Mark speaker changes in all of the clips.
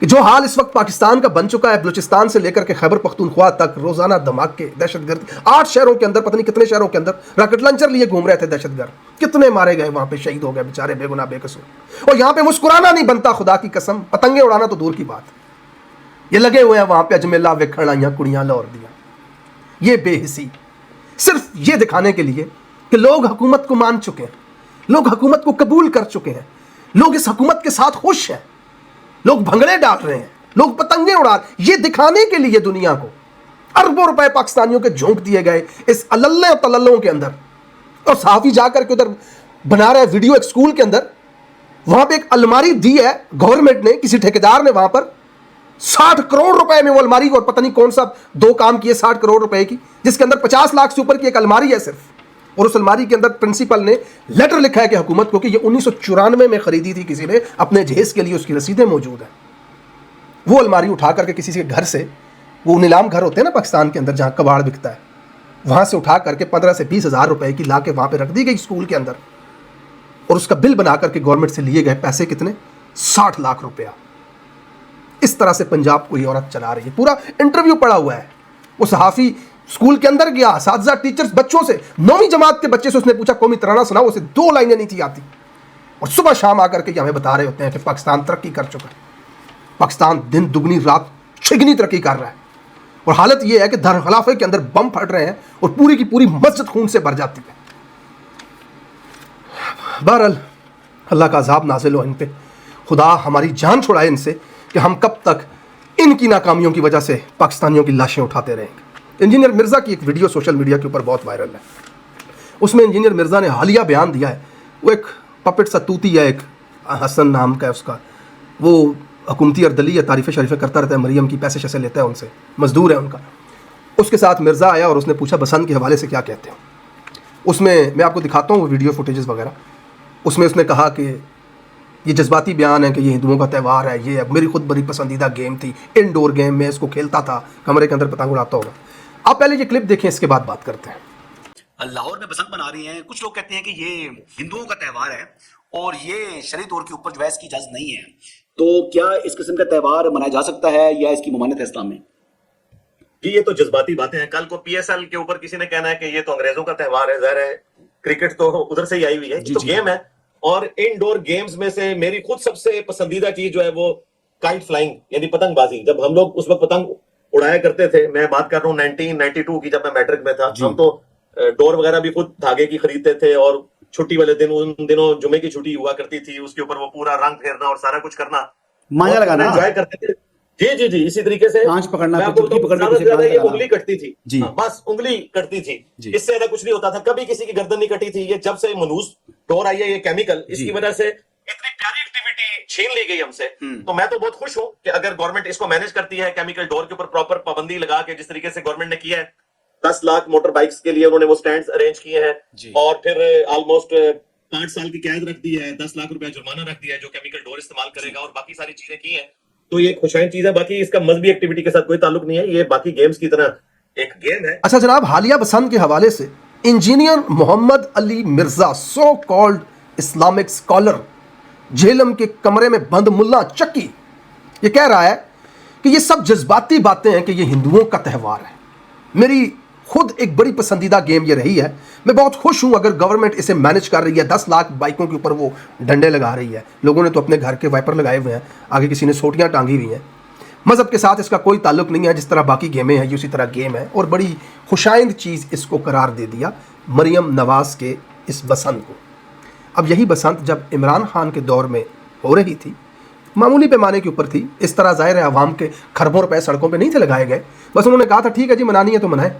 Speaker 1: کہ جو حال اس وقت پاکستان کا بن چکا ہے، بلوچستان سے لے کر کے خیبر پختونخوا تک روزانہ دھماکے، دہشت گرد، 8 شہروں کے اندر، پتہ نہیں کتنے شہروں کے اندر راکٹ لانچر لیے گھوم رہے تھے دہشت گرد، کتنے مارے گئے وہاں پہ، شہید ہو گئے بیچارے بے گناہ بے قصور. اور یہاں پہ مسکرانا نہیں بنتا، خدا کی قسم، پتنگیں اڑانا تو دور کی بات، یہ لگے ہوئے ہیں وہاں پہ اجمیلا وکھڑ آئیاں کڑیاں لاہور دیاں. یہ بے حسی صرف یہ دکھانے کے لیے کہ لوگ حکومت کو مان چکے ہیں، لوگ حکومت کو قبول کر چکے ہیں، لوگ اس حکومت کے ساتھ خوش ہیں، لوگ بھنگڑے ڈال رہے ہیں، لوگ پتنگیں اڑا، یہ دکھانے کے لیے دنیا کو اربوں روپے پاکستانیوں کے جھونک دیے گئے اس اللہ و تللوں کے اندر. اور صحافی جا کر کے ادھر بنا رہا ہے ویڈیو ایک سکول کے اندر، وہاں پہ ایک الماری دی ہے گورنمنٹ نے، کسی ٹھیکیدار نے وہاں پر 60 کروڑ روپے میں وہ الماری، اور پتہ نہیں کون سا 2 کام کیے 60 کروڑ روپے کی، جس کے اندر 50 لاکھ سے اوپر کی ایک الماری ہے صرف. اور اس الماری کے اندر پرنسپل نے لیٹر لکھا ہے کہ حکومت کو کہ یہ 1994 میں خریدی تھی کسی نے اپنے جہیز کے لیے، اس کی رسیدیں موجود ہیں. وہ الماری اٹھا کر کے کسی کے گھر سے، وہ نیلام گھر ہوتے ہیں نا پاکستان کے اندر جہاں کباڑ بکتا ہے، وہاں سے اٹھا کر کے 15 سے 20 ہزار روپے کی لا کے وہاں پہ رکھ دی گئی اسکول کے اندر. اور اس کا بل بنا کر کے گورنمنٹ سے لیے گئے پیسے کتنے؟ 60 لاکھ روپیہ. اس طرح سے پنجاب کو یہ عورت چلا رہی ہے. پورا انٹرویو پڑا ہوا ہے. وہ صحافی اسکول کے اندر گیا، اساتذہ ٹیچرز بچوں سے، 9ویں جماعت کے بچے سے اس نے پوچھا قومی ترانہ سناؤ، اسے 2 لائنیں نہیں تھی آتی. اور صبح شام آ کر کے ہمیں بتا رہے ہوتے ہیں کہ پاکستان ترقی کر چکا ہے، پاکستان دن دگنی رات چگنی ترقی کر رہا ہے. اور حالت یہ ہے کہ دارالخلافے کے اندر بم پھٹ رہے ہیں اور پوری کی پوری مسجد خون سے بھر جاتی ہے. بہرحال اللہ کا عذاب نازل ہو ان پہ، خدا ہماری جان چھڑائے ان سے، کہ ہم کب تک ان کی ناکامیوں کی وجہ سے پاکستانیوں کی لاشیں اٹھاتے رہیں گے. انجینئر مرزا کی ایک ویڈیو سوشل میڈیا کے اوپر بہت وائرل ہے. اس میں انجینئر مرزا نے حالیہ بیان دیا ہے. وہ ایک پپٹ سا توتی ہے، ایک حسن نام کا ہے اس کا، وہ حکومتی اردلی ہے، تعریف شریفیں کرتا رہتا ہے، مریم کی پیسے شیسے لیتا ہے ان سے، مزدور ہے ان کا. اس کے ساتھ مرزا آیا اور اس نے پوچھا بسنت کے حوالے سے کیا کہتے ہو. اس میں آپ کو دکھاتا ہوں وہ ویڈیو فوٹیجز وغیرہ. اس میں اس نے کہا کہ یہ جذباتی بیان ہے کہ یہ ہندوؤں کا تہوار ہے، یہ میری خود بڑی پسندیدہ گیم تھی، انڈور گیم، میں اس کو کھیلتا تھا، کمرے کے اندر پتنگ اڑاتا ہوگا. آپ پہلے یہ کلپ دیکھیں، اس کے بعد بات کرتے ہیں.
Speaker 2: لاہور میں بسنت منا رہی ہیں، کچھ لوگ کہتے ہیں کہ یہ ہندوؤں کا تہوار ہے اور یہ شرعی طور کے اوپر جو ہے اس کی اجازت نہیں ہے، تو کیا اس قسم کا تہوار منایا جا سکتا ہے یا اس کی ممانعت ہے اسلام میں؟
Speaker 3: جی یہ تو جذباتی باتیں ہیں. کل کو پی ایس ایل کے اوپر کسی نے کہنا ہے کہ یہ تو انگریزوں کا تہوار ہے. ظاہر ہے کرکٹ تو ادھر سے ہی آئی ہوئی ہے، تو گیم ہے. اور انڈور گیمز میں سے میری خود سب سے پسندیدہ چیز جو ہے وہ کائٹ فلائنگ، یعنی پتنگ بازی. جب ہم لوگ اس وقت پتنگ اڑایا کرتے تھے، میں بات کر رہا ہوں 1992 کی، جب میں میٹرک میں تھا، ہم تو ڈور وغیرہ بھی خود دھاگے کی خریدتے تھے، اور چھٹی والے دن، ان دنوں جمعے کی چھٹی ہوا کرتی تھی، اس کے اوپر وہ پورا رنگ پھیرنا اور سارا کچھ کرنا،
Speaker 2: مایا لگانا،
Speaker 3: انجوائے کرتے تھے. جی اسی طریقے سے
Speaker 2: کانچ پکڑنا،
Speaker 3: یہ انگلی کٹتی تھی، بس انگلی کٹتی تھی، اس سے زیادہ کچھ نہیں ہوتا تھا. کبھی کسی کی گردن نہیں کٹی تھی. یہ جب سے منوس ڈور آئی ہے، یہ کیمیکل، اس کی وجہ سے اتنی پیاری ایکٹیویٹی چھین لی گئی ہم سے. تو میں تو بہت خوش ہوں کہ اگر گورنمنٹ اس کو مینج کرتی ہے، کیمیکل ڈور کے اوپر پراپر پابندی لگا کے، جس طریقے سے گورنمنٹ نے کیا ہے. 10 لاکھ موٹر بائکس کے لیے انہوں نے وہ سٹینڈز ارینج کیے ہیں، اور پھر آلموسٹ 5 سال کی قید رکھ دی ہے، 10 لاکھ روپے جرمانہ رکھ دیا ہے جو کیمیکل ڈور استعمال کرے گا، اور باقی ساری چیزیں کی ہیں. تو یہ خوشائن چیز ہے. باقی اس کا مذہبی ایکٹیویٹی کے ساتھ کوئی تعلق نہیں ہے، یہ باقی گیمز کی طرح ایک گیم ہے.
Speaker 1: اچھا جناب، حالیہ بسنت کے حوالے سے engineer Muhammad Ali Mirza, so called Islamic scholar, Jhelum کے کمرے میں بند ملا چکی، یہ کہہ رہا ہے کہ یہ سب جذباتی باتیں ہیں کہ یہ ہندوؤں کا تہوار ہے. میری خود ایک بڑی پسندیدہ گیم یہ رہی ہے. میں بہت خوش ہوں اگر گورنمنٹ اسے مینج کر رہی ہے. 10 لاکھ بائکوں کے اوپر وہ ڈنڈے لگا رہی ہے. لوگوں نے تو اپنے گھر کے وائپر لگائے ہوئے ہیں، آگے کسی نے سوٹیاں ٹانگی ہوئی ہیں. مذہب کے ساتھ اس کا کوئی تعلق نہیں ہے. جس طرح باقی گیمیں ہیں یہ اسی طرح گیم ہے، اور بڑی خوشائند چیز اس کو قرار دے دیا مریم نواز کے اس بسنت کو. اب یہی بسنت جب عمران خان کے دور میں ہو رہی تھی، معمولی پیمانے کے اوپر تھی. اس طرح ظاہر ہے عوام کے خربوں روپے سڑکوں پہ نہیں تھے لگائے گئے. بس انہوں نے کہا تھا ٹھیک ہے جی منانی ہے تو منائیں.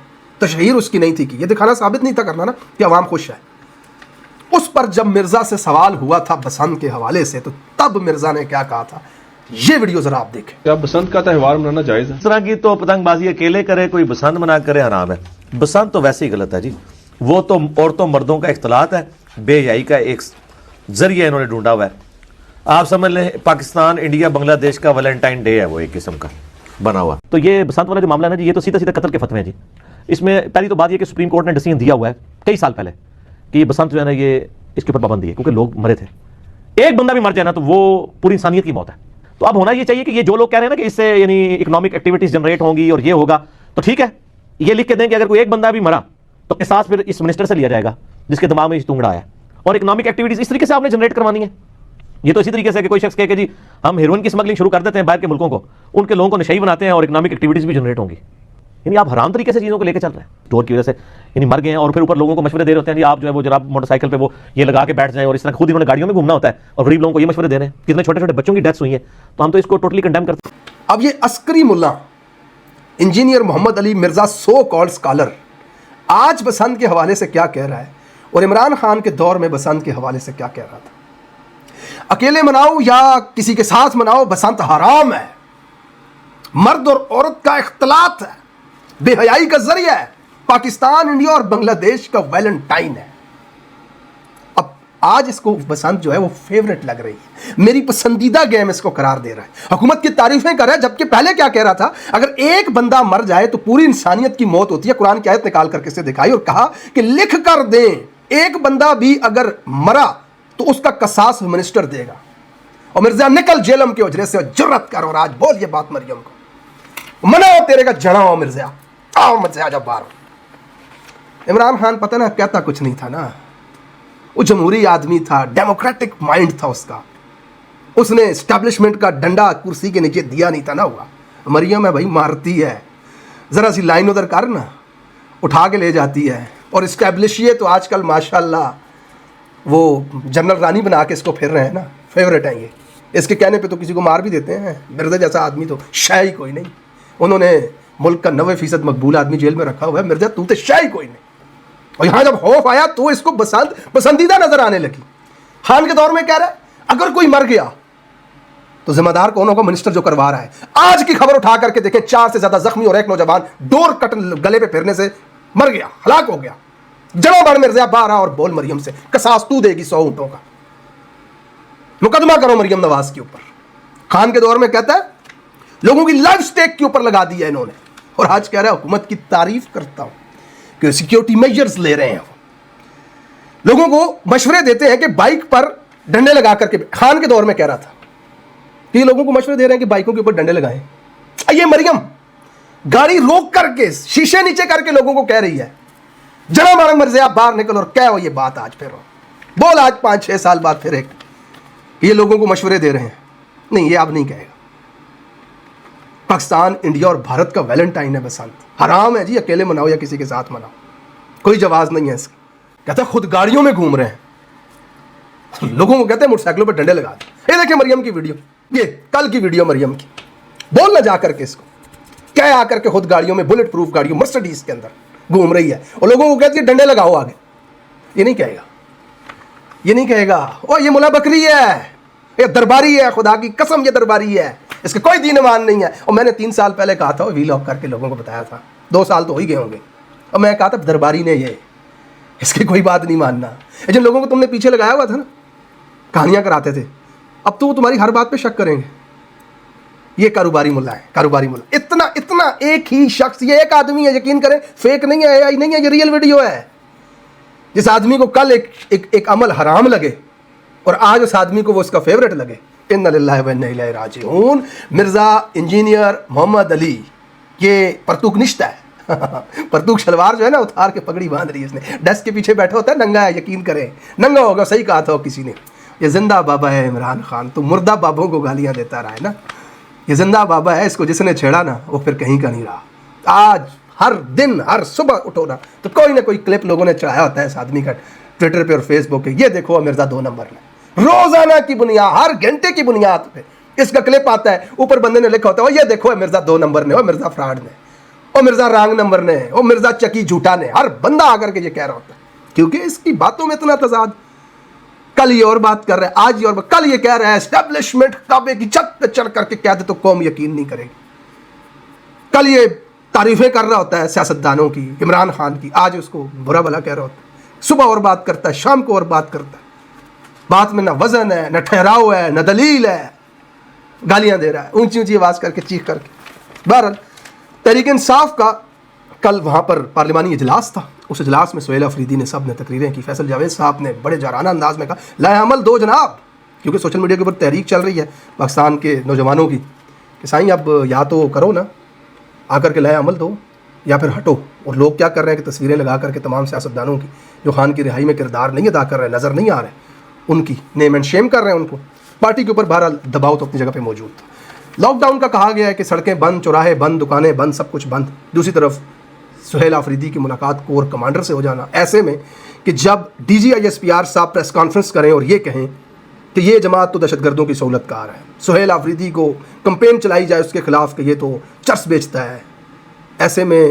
Speaker 1: تشہیر اس کی نہیں تھی، کہ یہ دکھانا ثابت نہیں تھا کرنا نا کہ عوام خوش ہے. اس پر جب مرزا سے سوال ہوا تھا بسنت کے حوالے سے، تو تب مرزا نے کیا کہا تھا، یہ ویڈیو ذرا آپ دیکھیں.
Speaker 4: کیا بسنت کا تہوار منانا جائز ہے؟
Speaker 5: اس طرح کی تو پتنگ بازی اکیلے کرے، کوئی بسنت منا کرے، حرام ہے. بسنت تو ویسے ہی غلط ہے جی. وہ تو عورتوں مردوں کا اختلاط ہے، بے حیائی کا ایک ذریعہ انہوں نے ڈھونڈا ہوا ہے. آپ سمجھ لیں پاکستان انڈیا بنگلہ دیش کا ویلنٹائن ڈے ہے وہ ایک قسم کا بنا ہوا. تو یہ بسنت والا جو معاملہ ہے نا جی، یہ تو سیدھا قتل کے فتوے ہیں جی. اس میں پہلی تو بات یہ کہ سپریم کورٹ نے ڈیسیژن دیا ہوا ہے کئی سال پہلے کہ یہ بسنت جو ہے نا یہ اس کے اوپر پابندی ہے، کیونکہ لوگ مرے تھے. ایک بندہ بھی مر جائے نا تو وہ پوری انسانیت کی موت ہے. تو اب ہونا یہ چاہیے کہ یہ جو لوگ کہہ رہے ہیں نا کہ اس سے یعنی اکنامک ایکٹیویٹیز جنریٹ ہوں گی اور یہ ہوگا، تو ٹھیک ہے، یہ لکھ کے دیں کہ اگر کوئی ایک بندہ بھی مرا تو احساس پھر اس منسٹر سے لیا جائے گا جس کے دماغ میں اس تونگڑا آیا، اور اکنامک ایکٹیویٹیز اس طریقے سے آپ نے جنریٹ کروانی ہے۔ یہ تو اسی طریقے سے کہ کوئی شخص کہے کہ جی ہم ہیروئن کی اسمگلنگ شروع کر دیتے ہیں باہر کے ملکوں کو، ان کے لوگوں کو نشئی بناتے ہیں اور اکنامک ایکٹیویٹیز بھی جنریٹ ہوں گی، یعنی آپ حرام طریقے سے چیزوں کو لے کے چل رہے ہیں، ڈور کی وجہ سے یعنی مر گئے ہیں، اور پھر اوپر لوگوں کو مشورے دے رہے ہوتے ہیں جی آپ جو ہے وہ جناب موٹر سائیکل پہ وہ یہ لگا کے بیٹھ جائیں، اور اس طرح خود انہوں نے گاڑیوں میں گھومنا ہوتا ہے اور غریب لوگوں کو یہ مشورے دے رہے ہیں، کتنے چھوٹے چھوٹے بچوں کی ڈیتھس ہوئی ہیں، تو ہم تو اس کو ٹوٹلی کنڈیم کرتے ہیں۔
Speaker 1: اب یہ عسکری ملا engineer Muhammad Ali Mirza so called scholar آج بسنت کے حوالے سے کیا کہہ رہا ہے، اور عمران خان کے دور میں بسنت کے حوالے سے کیا کہہ رہا تھا۔ اکیلے مناؤ یا کسی کے ساتھ مناؤ، بسنت حرام ہے، مرد اور عورت کا اختلاط ہے، بے حیائی کا ذریعہ ہے، پاکستان، انڈیا اور بنگلہ دیش کا ویلنٹائن ہے۔ اب آج اس کو بسنت جو ہے وہ فیورٹ لگ رہی ہے، میری پسندیدہ گیم اس کو قرار دے رہا ہے، حکومت کی تعریفیں کر رہا ہے، جبکہ پہلے کیا کہہ رہا تھا، اگر ایک بندہ مر جائے تو پوری انسانیت کی موت ہوتی ہے۔ قرآن کی آیت نکال کر کے سے دکھائی اور کہا کہ لکھ کر دیں ایک بندہ بھی اگر مرا تو اس کا قصاص منسٹر دے گا، اور مرزا نکل جیلم کے اجرے سے، جرت کر اور آج بول یہ بات مریم کو، منع ہو تیرے کا جڑا ہو مرزا، آؤ مت سے آجا باہر۔ عمران خان پتہ نا کہتا کچھ نہیں تھا نا، وہ جمہوری آدمی تھا، ڈیموکریٹک مائنڈ تھا اس کا، اس نے اسٹیبلشمنٹ کا ڈنڈا کرسی کے نیچے دیا نہیں تھا نا۔ ہوا مریم ہے بھائی، مارتی ہے، ذرا سی لائن ادھر کر نا، اٹھا کے لے جاتی ہے، اور اسٹیبلشیے تو آج کل ماشاءاللہ وہ جنرل رانی بنا کے اس کو پھر رہے ہیں نا، فیورٹ ہیں یہ، اس کے کہنے پہ تو کسی کو مار بھی دیتے ہیں۔ مرزا جیسا آدمی تو شاہی کوئی نہیں، انہوں نے ملک کا 90% مقبول آدمی جیل میں رکھا ہوا ہے، مرزا تو شاہی کوئی نہیں، اور یہاں جب خوف آیا تو اس کو پسندیدہ نظر آنے لگی۔ خان کے دور میں کہہ رہا ہے اگر کوئی مر گیا تو ذمہ دار کون ہوگا؟ منسٹر جو کروا رہا ہے۔ آج کی خبر اٹھا کر کے دیکھیں، 4 سے زیادہ زخمی اور ایک نوجوان ڈور کٹ گلے پہ پھرنے سے مر گیا، ہلاک ہو گیا۔ جڑوں بڑھ مرزا باہر آ اور بول مریم سے، قصاص تو دے گی 100 اونٹوں کا، مقدمہ کرو مریم نواز کے اوپر۔ خان کے دور میں کہتا ہے لوگوں کی لائف سٹیک کے اوپر لگا دیا انہوں نے، اور آج کہہ رہا ہے حکومت کی تعریف کرتا ہوں کہ سیکیورٹی میجرز لے رہے ہیں، لوگوں کو مشورے دیتے ہیں کہ بائک پر ڈنڈے لگا کر کے۔ خان کے دور میں کہہ رہا تھا کہ یہ لوگوں کو مشورے دے رہے ہیں کہ بائکوں کے اوپر ڈنڈے لگائیں۔ یہ مریم گاڑی روک کر کے شیشے نیچے کر کے لوگوں کو کہہ رہی ہے جڑا مارا مرزا باہر نکل، اور کیا ہو یہ بات آج پھر بول، آج 5-6 سال بعد پھر ایک یہ لوگوں کو مشورے دے رہے ہیں۔ نہیں، یہ اب نہیں کہے گا۔ پاکستان، انڈیا اور بھارت کا ویلنٹائن ہے بسنت، حرام ہے جی اکیلے مناؤ یا کسی کے ساتھ مناؤ، کوئی جواز نہیں ہے اس کا۔ کہتا ہے خود گاڑیوں میں گھوم رہے ہیں، لوگوں کو کہتے ہیں موٹر سائیکلوں پہ ڈنڈے لگا دیں۔ یہ دیکھیں مریم کی ویڈیو، یہ کل کی ویڈیو مریم کی، بولنا جا کر کے اس کو، کیا آ کر کے خود گاڑیوں میں، بلٹ پروف گاڑیوں مرسڈیز کے اندر گھوم رہی ہے، اور لوگوں کو کہتی ہے ڈنڈے لگاؤ آگے۔ یہ نہیں کہے گا، یہ نہیں کہے گا، او یہ ملا بکری ہے، یہ درباری ہے، خدا کی قسم یہ درباری ہے، اس کا کوئی دین ایمان نہیں ہے۔ اور میں نے 3 سال پہلے کہا تھا، وی لاگ کر کے لوگوں کو بتایا تھا، 2 سال تو ہو ہی گئے ہوں گے، اور میں کہا تھا درباری نے یہ، اس کی کوئی بات نہیں ماننا۔ جن لوگوں کو تم نے پیچھے لگایا ہوا تھا نا، کہانیاں کراتے تھے، اب تو وہ تمہاری ہر بات پہ شک کریں گے۔ یہ کاروباری ملا ہے، کاروباری ملا، اتنا ایک ہی شخص، یہ ایک آدمی ہے، یقین کریں فیک نہیں ہے، AI نہیں ہے، یہ ریئل ویڈیو ہے۔ جس آدمی کو کل ایک عمل حرام لگے اور آج اس آدمی کو وہ اس کا فیورٹ لگے، انا للہ و انا الیہ راجعون۔ مرزا انجینئر محمد علی، یہ پرتوک نشتہ ہے، پرتوک شلوار جو ہے نا اتار کے پگڑی باندھ رہی ہے اس نے، ڈیسک کے پیچھے بیٹھا ہوتا ہے، ننگا ہے، یقین کریں ننگا ہوگا، صحیح کہا تھا کسی نے۔ یہ زندہ بابا ہے عمران خان، تو مردہ بابوں کو گالیاں دیتا رہا ہے نا، یہ زندہ بابا ہے، اس کو جس نے چھیڑا نا وہ پھر کہیں کا نہیں رہا۔ آج ہر دن ہر صبح اٹھو نا تو کوئی نہ کوئی کلپ لوگوں نے چڑھایا ہوتا ہے اس آدمی کا، ٹویٹر پہ اور فیس بک پہ، یہ دیکھو مرزا 2 نمبر میں، روزانہ کی بنیاد، ہر گھنٹے کی بنیاد پہ اس کا کلپ آتا ہے، اوپر بندے نے لکھا ہوتا ہے یہ دیکھو مرزا 2 نمبر نے، اور مرزا فراڈ نے، اور مرزا رانگ نمبر نے، اور مرزا چکی جھوٹا نے، ہر بندہ آ کر کے یہ کہہ رہا ہوتا ہے، کیونکہ اس کی باتوں میں اتنا تضاد۔ کل یہ اور بات کر رہا ہے، آج یہ اور بات، کل یہ کہہ رہا ہے اسٹیبلشمنٹ کعبے کی چھت پہ چڑھ کر کے کہہ دے تو قوم یقین نہیں کرے گی۔ کل یہ تعریفیں کر رہا ہوتا ہے سیاستدانوں کی، عمران خان کی، آج اس کو برا بھلا کہہ رہا ہوتا ہے، صبح اور بات کرتا ہے، شام کو اور بات کرتا ہے، بات میں نہ وزن ہے، نہ ٹھہراؤ ہے، نہ دلیل ہے، گالیاں دے رہا ہے اونچی اونچی آواز کر کے، چیخ کر کے۔ بہرحال تحریک انصاف کا کل وہاں پر پارلیمانی اجلاس تھا، اس اجلاس میں سہیل افریدی نے، سب نے تقریریں کی، فیصل جاوید صاحب نے بڑے جارحانہ انداز میں کہا لائے عمل 2 جناب، کیونکہ سوشل میڈیا کے اوپر تحریک چل رہی ہے پاکستان کے نوجوانوں کی کہ سائیں اب یا تو کرو نا آ کر کے لائے عمل دو یا پھر ہٹو. اور لوگ کیا کر رہے ہیں کہ تصویریں لگا کر کے تمام سیاستدانوں کی جو خان کی رہائی میں کردار نہیں ادا کر رہے, نظر نہیں آ رہے, ان کی نیم اینڈ شیم کر رہے ہیں ان کو. پارٹی کے اوپر بہرحال دباؤ تو اپنی جگہ پہ موجود تھا. لاک ڈاؤن کا کہا گیا ہے کہ سڑکیں بند, چوراہے بند, دکانیں بند, سب کچھ بند. دوسری طرف سہیل آفریدی کی ملاقات کور کمانڈر سے ہو جانا ایسے میں کہ جب D G I S P R صاحب پریس کانفرنس کریں اور یہ کہیں کہ یہ جماعت تو دہشت گردوں کی سہولت کار ہے, سہیل آفریدی کو کمپین چلائی جائے اس کے خلاف کہ یہ تو چرس بیچتا ہے. ایسے میں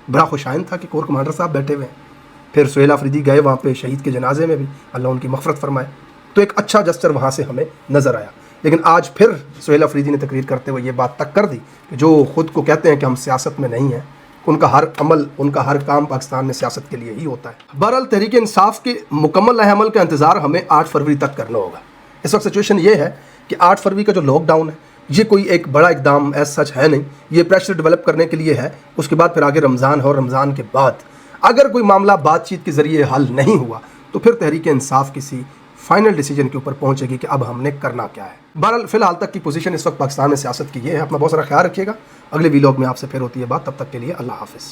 Speaker 1: بڑا خوشائن تھا کہ کور کمانڈر صاحب بیٹھے ہوئے ہیں. پھر سہیل آفریدی گئے وہاں پہ شہید کے جنازے میں بھی, اللہ ان کی مغفرت فرمائے. تو ایک اچھا جسچر وہاں سے ہمیں نظر آیا. لیکن آج پھر سہیل آفریدی نے تقریر کرتے ہوئے یہ بات تک کر دی کہ جو خود کو کہتے ہیں کہ ہم سیاست میں نہیں ہیں, ان کا ہر عمل, ان کا ہر کام پاکستان میں سیاست کے لیے ہی ہوتا ہے. بہرحال تحریک انصاف کے مکمل لائحہ عمل کا انتظار ہمیں 8 فروری تک کرنا ہوگا. اس وقت سچویشن یہ ہے کہ 8 فروری کا جو لاک ڈاؤن ہے یہ کوئی ایک بڑا اقدام ایز سچ ہے نہیں, یہ پریشر ڈیولپ کرنے کے لیے ہے. اس کے بعد پھر آگے رمضان ہے اور رمضان کے بعد اگر کوئی معاملہ بات چیت کے ذریعے حل نہیں ہوا تو پھر تحریک انصاف کسی فائنل ڈیسیجن کے اوپر پہنچے گی کہ اب ہم نے کرنا کیا ہے. بہرحال فی الحال تک کی پوزیشن اس وقت پاکستان میں سیاست کی یہ ہے. اپنا بہت سارا خیال رکھیے گا. اگلے ویلاگ میں آپ سے پھر ہوتی ہے بات. تب تک کے لیے اللہ حافظ.